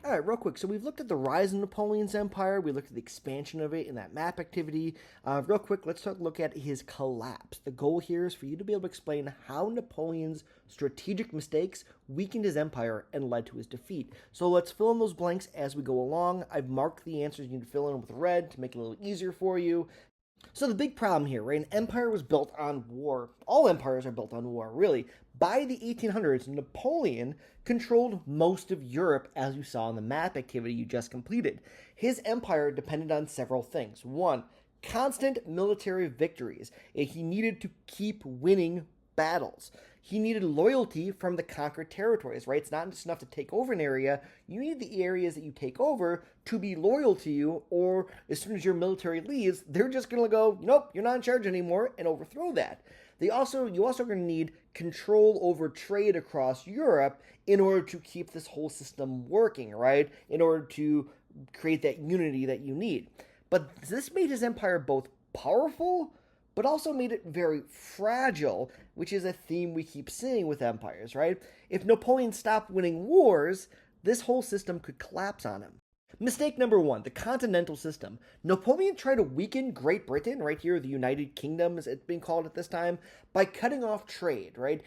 All right, real quick. So we've looked at the rise of Napoleon's empire. We looked at the expansion of it in that map activity. Real quick, let's look at his collapse. The goal here is for you to be able to explain how Napoleon's strategic mistakes weakened his empire and led to his defeat. So let's fill in those blanks as we go along. I've marked the answers you need to fill in with red to make it a little easier for you. So the big problem here, right? An empire was built on war. All empires are built on war, really. By the 1800s, Napoleon controlled most of Europe, as you saw in the map activity you just completed. His empire depended on several things. One, constant military victories. He needed to keep winning battles. He needed loyalty from the conquered territories, right? It's not just enough to take over an area. You need the areas that you take over to be loyal to you, or as soon as your military leaves, they're just going to go, nope, you're not in charge anymore, and overthrow that. You also are going to need control over trade across Europe in order to keep this whole system working, right? In order to create that unity that you need. But this made his empire both powerful, but also made it very fragile, which is a theme we keep seeing with empires, right? If Napoleon stopped winning wars, this whole system could collapse on him. Mistake number one, the continental system. Napoleon tried to weaken Great Britain, right here, the United Kingdom, as it's been called at this time, by cutting off trade, right?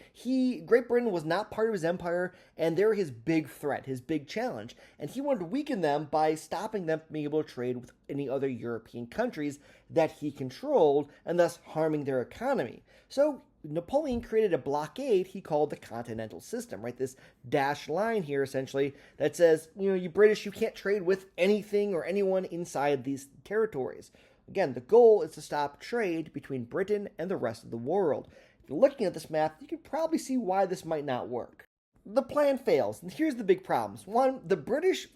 Great Britain was not part of his empire, and they're his big threat, his big challenge. And he wanted to weaken them by stopping them from being able to trade with any other European countries that he controlled, and thus harming their economy. So Napoleon created a blockade he called the continental system, right? This dashed line here, essentially, that says, you British, you can't trade with anything or anyone inside these territories. Again, the goal is to stop trade between Britain and the rest of the world. If you're looking at this map, you can probably see why this might not work. The plan fails, and here's the big problems. One, the British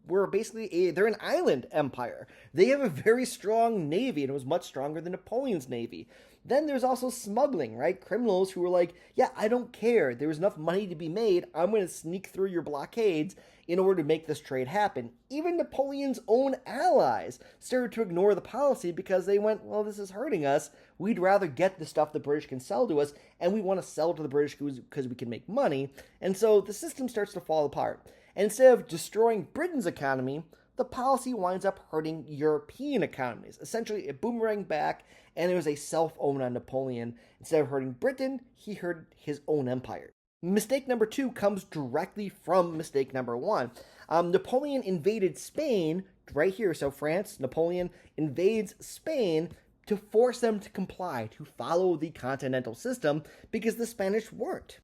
were basically they're an island empire. They have a very strong navy, and it was much stronger than Napoleon's navy. Then there's also smuggling, right? Criminals who were like, yeah, I don't care. There was enough money to be made. I'm going to sneak through your blockades in order to make this trade happen. Even Napoleon's own allies started to ignore the policy because they went, well, this is hurting us. We'd rather get the stuff the British can sell to us, and we want to sell to the British because we can make money. And so the system starts to fall apart. And instead of destroying Britain's economy, the policy winds up hurting European economies. Essentially, it boomeranged back, and it was a self-own on Napoleon. Instead of hurting Britain, he hurt his own empire. Mistake number two comes directly from mistake number one. Napoleon invaded Spain right here. So France, Napoleon invades Spain to force them to comply, to follow the continental system, because the Spanish weren't.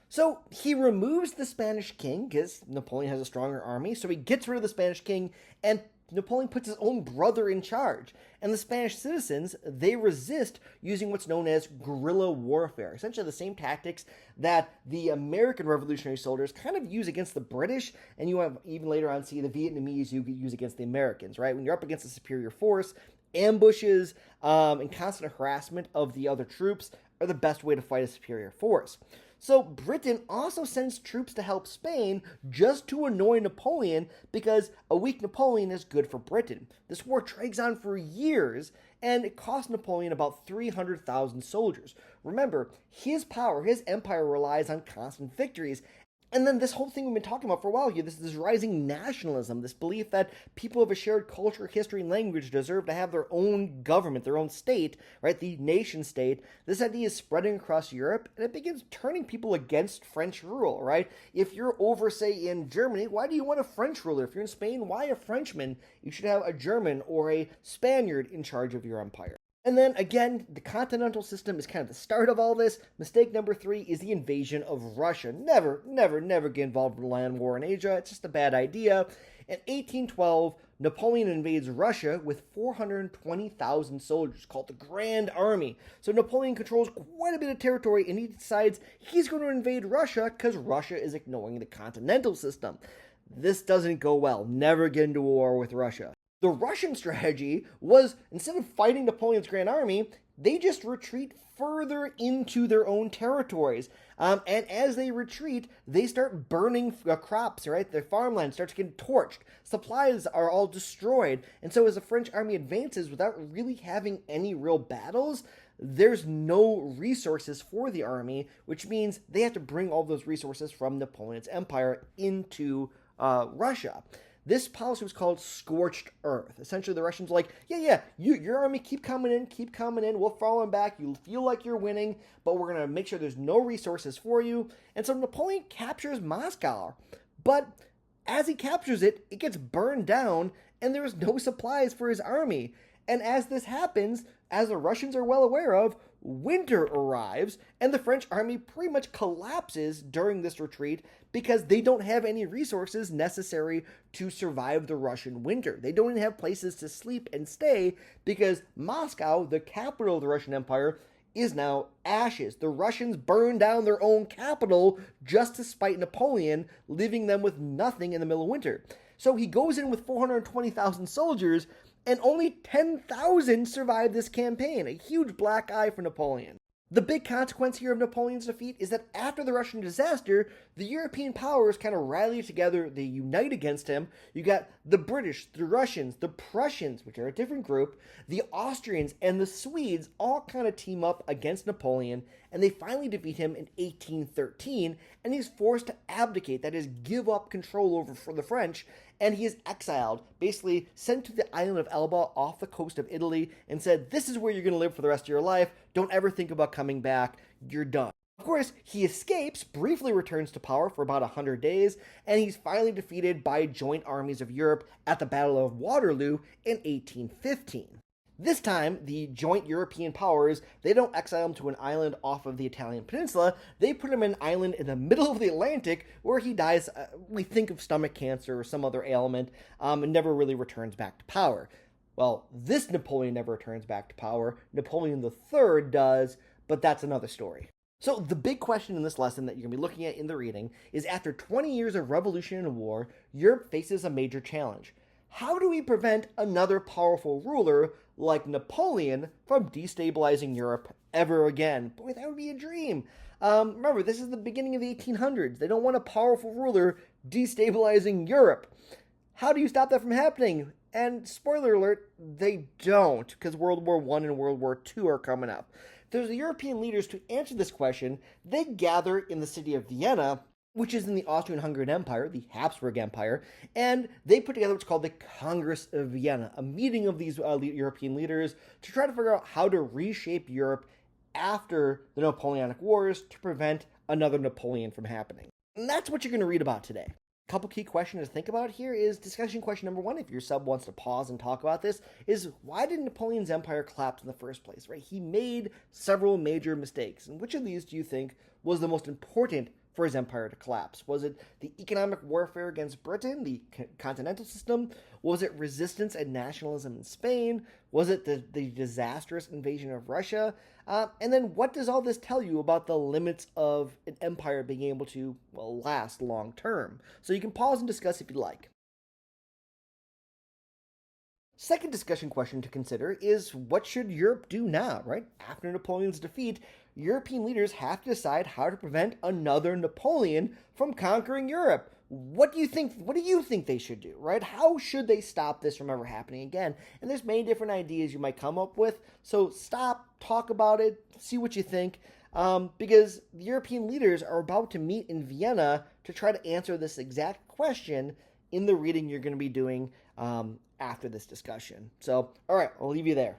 So he removes the Spanish king, because Napoleon has a stronger army, so he gets rid of the Spanish king, and Napoleon puts his own brother in charge. And the Spanish citizens, they resist using what's known as guerrilla warfare, essentially the same tactics that the American Revolutionary soldiers kind of use against the British, and you have even later on see the Vietnamese use against the Americans, right? When you're up against a superior force, ambushes and constant harassment of the other troops are the best way to fight a superior force. So Britain also sends troops to help Spain just to annoy Napoleon, because a weak Napoleon is good for Britain. This war drags on for years, and it cost Napoleon about 300,000 soldiers. Remember, his power, his empire relies on constant victories. And then this whole thing we've been talking about for a while here, this rising nationalism, this belief that people of a shared culture, history, and language deserve to have their own government, their own state, right, the nation state. This idea is spreading across Europe, and it begins turning people against French rule, right? If you're over, say, in Germany, why do you want a French ruler? If you're in Spain, why a Frenchman? You should have a German or a Spaniard in charge of your empire. And then, again, the continental system is kind of the start of all this. Mistake number three is the invasion of Russia. Never, never, never get involved in a land war in Asia. It's just a bad idea. In 1812, Napoleon invades Russia with 420,000 soldiers, called the Grand Army. So Napoleon controls quite a bit of territory, and he decides he's going to invade Russia because Russia is ignoring the continental system. This doesn't go well. Never get into a war with Russia. The Russian strategy was, instead of fighting Napoleon's Grand Army, they just retreat further into their own territories. And as they retreat, they start burning crops, right? Their farmland starts getting torched. Supplies are all destroyed. And so as the French army advances without really having any real battles, there's no resources for the army, which means they have to bring all those resources from Napoleon's empire into Russia. This policy was called scorched earth. Essentially, the Russians were like, yeah, your army keep coming in, we'll fall back, you feel like you're winning, but we're going to make sure there's no resources for you. And so Napoleon captures Moscow, but as he captures it, it gets burned down, and there is no supplies for his army. And as this happens, as the Russians are well aware of, winter arrives, and the French army pretty much collapses during this retreat because they don't have any resources necessary to survive the Russian winter. They don't even have places to sleep and stay because Moscow, the capital of the Russian Empire, is now ashes. The Russians burned down their own capital just to spite Napoleon, leaving them with nothing in the middle of winter. So he goes in with 420,000 soldiers, and only 10,000 survived this campaign, a huge black eye for Napoleon. The big consequence here of Napoleon's defeat is that after the Russian disaster, the European powers kind of rally together, they unite against him. You got the British, the Russians, the Prussians, which are a different group, the Austrians, and the Swedes all kind of team up against Napoleon, and they finally defeat him in 1813, and he's forced to abdicate, that is, give up control over for the French, and he is exiled, basically sent to the island of Elba off the coast of Italy, and said, this is where you're going to live for the rest of your life, don't ever think about coming back, you're done. Of course, he escapes, briefly returns to power for about 100 days, and he's finally defeated by joint armies of Europe at the Battle of Waterloo in 1815. This time, the joint European powers, they don't exile him to an island off of the Italian peninsula, they put him in an island in the middle of the Atlantic where he dies, we think of stomach cancer or some other ailment, and never really returns back to power. Well, this Napoleon never returns back to power, Napoleon III does, but that's another story. So the big question in this lesson that you're going to be looking at in the reading is after 20 years of revolution and war, Europe faces a major challenge. How do we prevent another powerful ruler like Napoleon from destabilizing Europe ever again? Boy, that would be a dream. Remember, this is the beginning of the 1800s. They don't want a powerful ruler destabilizing Europe. How do you stop that from happening? And spoiler alert, they don't, because World War I and World War II are coming up. There's the European leaders to answer this question. They gather in the city of Vienna, which is in the Austrian-Hungarian Empire, the Habsburg Empire, and they put together what's called the Congress of Vienna, a meeting of these European leaders to try to figure out how to reshape Europe after the Napoleonic Wars to prevent another Napoleon from happening. And that's what you're going to read about today. A couple key questions to think about here is discussion question number one, if your sub wants to pause and talk about this, is why did Napoleon's empire collapse in the first place, right? He made several major mistakes, and which of these do you think was the most important for his empire to collapse? Was it the economic warfare against Britain, the continental system? Was it resistance and nationalism in Spain? Was it the disastrous invasion of Russia? And then what does all this tell you about the limits of an empire being able to, well, last long term? So you can pause and discuss if you'd like. Second discussion question to consider is what should Europe do now, right? After Napoleon's defeat, European leaders have to decide how to prevent another Napoleon from conquering Europe. What do you think they should do, right? How should they stop this from ever happening again? And there's many different ideas you might come up with. So stop, talk about it, see what you think. Because the European leaders are about to meet in Vienna to try to answer this exact question in the reading you're going to be doing after this discussion. So, all right, I'll leave you there.